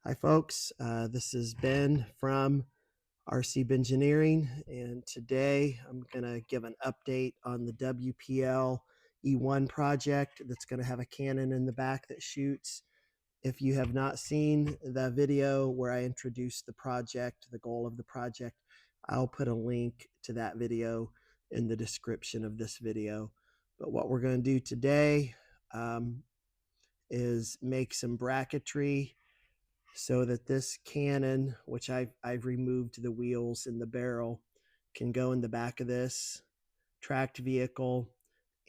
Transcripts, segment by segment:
Hi folks, this is Ben from RC Engineering, and today I'm going to give an update on the WPL E1 project that's going to have a cannon in the back that shoots. If you have not seen the video where I introduced the project, the goal of the project, I'll put a link to that video in the description of this video. But what we're going to do today is make some bracketry so that this cannon, which I've removed the wheels and the barrel, can go in the back of this tracked vehicle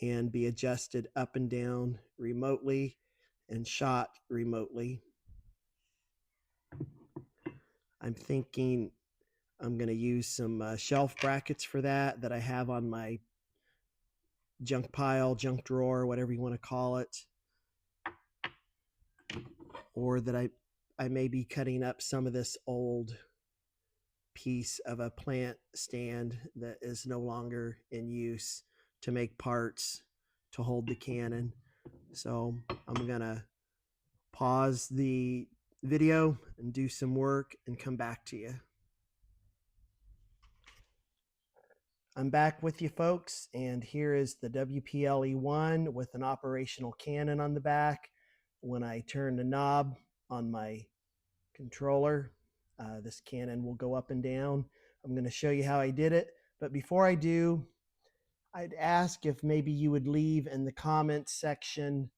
and be adjusted up and down remotely and shot remotely. I'm thinking I'm going to use some shelf brackets for that I have on my junk pile, junk drawer, whatever you want to call it, or that I may be cutting up some of this old piece of a plant stand that is no longer in use to make parts to hold the cannon. So I'm gonna pause the video and do some work and come back to you. I'm back with you folks, and here is the WPL E1 with an operational cannon on the back. When I turn the knob on my controller, this cannon will go up and down. I'm going to show you how I did it, but before I do, I'd ask if maybe you would leave in the comments section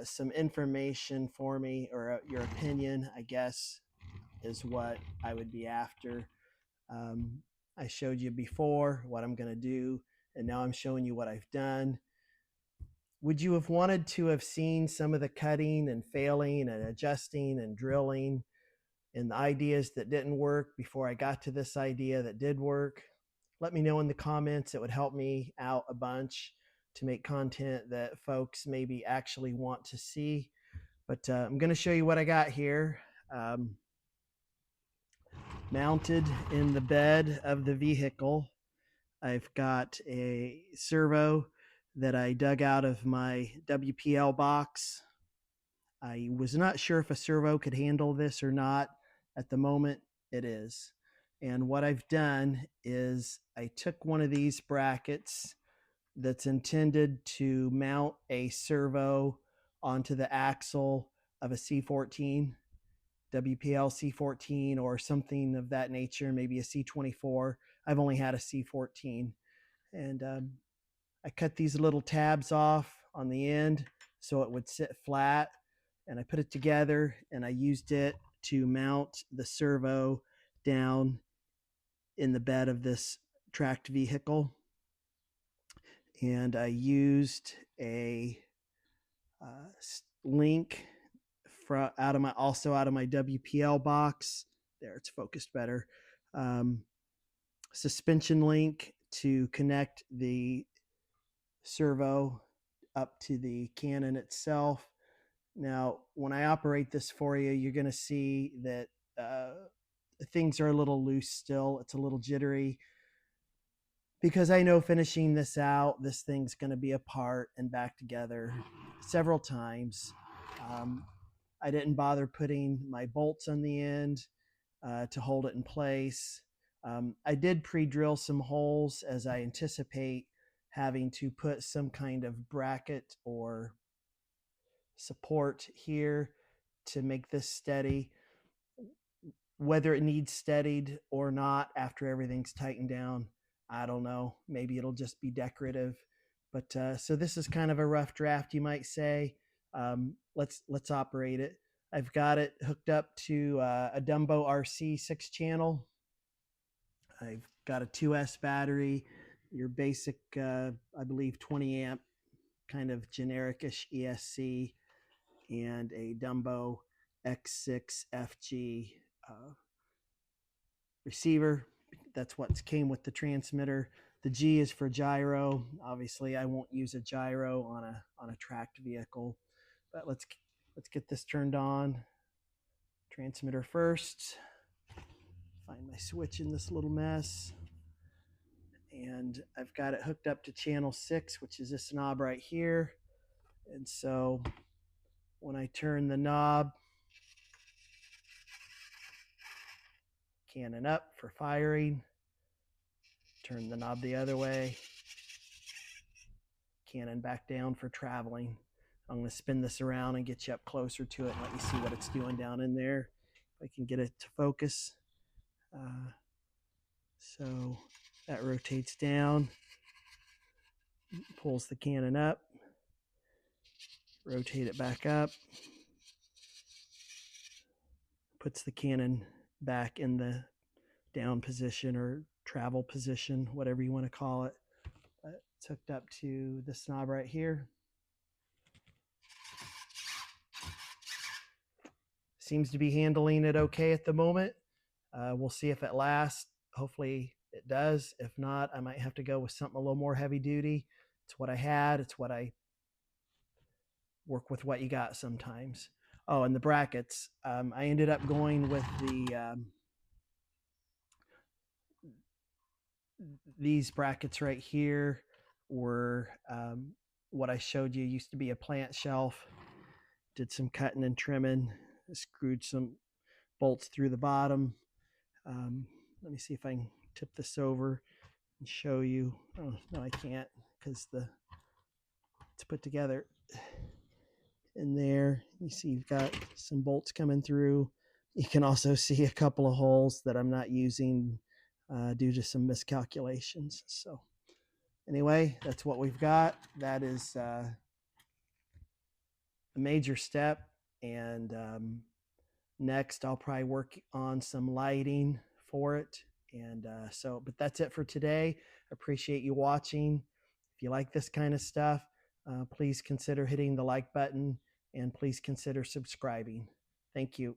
some information for me, or your opinion, I guess, is what I would be after. Um, I showed you before what I'm going to do, and now I'm showing you what I've done. Would you have wanted to have seen some of the cutting and failing and adjusting and drilling and the ideas that didn't work before I got to this idea that did work? Let me know in the comments. It would help me out a bunch to make content that folks maybe actually want to see. But I'm going to show you what I got here. Mounted in the bed of the vehicle, I've got a servo that I dug out of my WPL box. I was not sure if a servo could handle this or not. At the moment, it is. And what I've done is I took one of these brackets that's intended to mount a servo onto the axle of a C14, WPL C14, or something of that nature, maybe a C24. I've only had a C14. And I cut these little tabs off on the end so it would sit flat, and I put it together, and I used it to mount the servo down in the bed of this tracked vehicle. And I used a link out of my WPL box. There, it's focused better. Suspension link to connect the servo up to the cannon itself. Now, when I operate this for you, you're going to see that things are a little loose still. It's a little jittery because I know finishing this out, this thing's going to be apart and back together several times. I didn't bother putting my bolts on the end to hold it in place. I did pre-drill some holes as I anticipate having to put some kind of bracket or support here to make this steady. Whether it needs steadied or not after everything's tightened down, I don't know. Maybe it'll just be decorative. But so this is kind of a rough draft, you might say. Let's operate it. I've got it hooked up to a Dumbo RC 6-channel. I've got a 2S battery, your basic, I believe, 20 amp kind of generic-ish ESC, and a Dumbo X6 FG receiver. That's what came with the transmitter. The G is for gyro. Obviously, I won't use a gyro on a tracked vehicle, but let's get this turned on. Transmitter first. Find my switch in this little mess. And I've got it hooked up to channel 6, which is this knob right here. And so when I turn the knob, cannon up for firing, turn the knob the other way, cannon back down for traveling. I'm going to spin this around and get you up closer to it and let you see what it's doing down in there. If I can get it to focus. So that rotates down, pulls the cannon up, rotate it back up, puts the cannon back in the down position or travel position, whatever you want to call it. It's hooked up to this knob right here. Seems to be handling it okay at the moment. We'll see if it lasts. Hopefully it does. If not, I might have to go with something a little more heavy duty. It's what I had. It's what I work with, what you got sometimes. Oh, and the brackets. I ended up going with these brackets right here were what I showed you. Used to be a plant shelf. Did some cutting and trimming. Screwed some bolts through the bottom. Let me see if I can tip this over and show you. Oh, no, I can't because it's put together in there. You see you've got some bolts coming through. You can also see a couple of holes that I'm not using due to some miscalculations. So anyway, that's what we've got. That is a major step. And next, I'll probably work on some lighting for it. And but that's it for today. Appreciate you watching. If you like this kind of stuff, please consider hitting the like button and please consider subscribing. Thank you.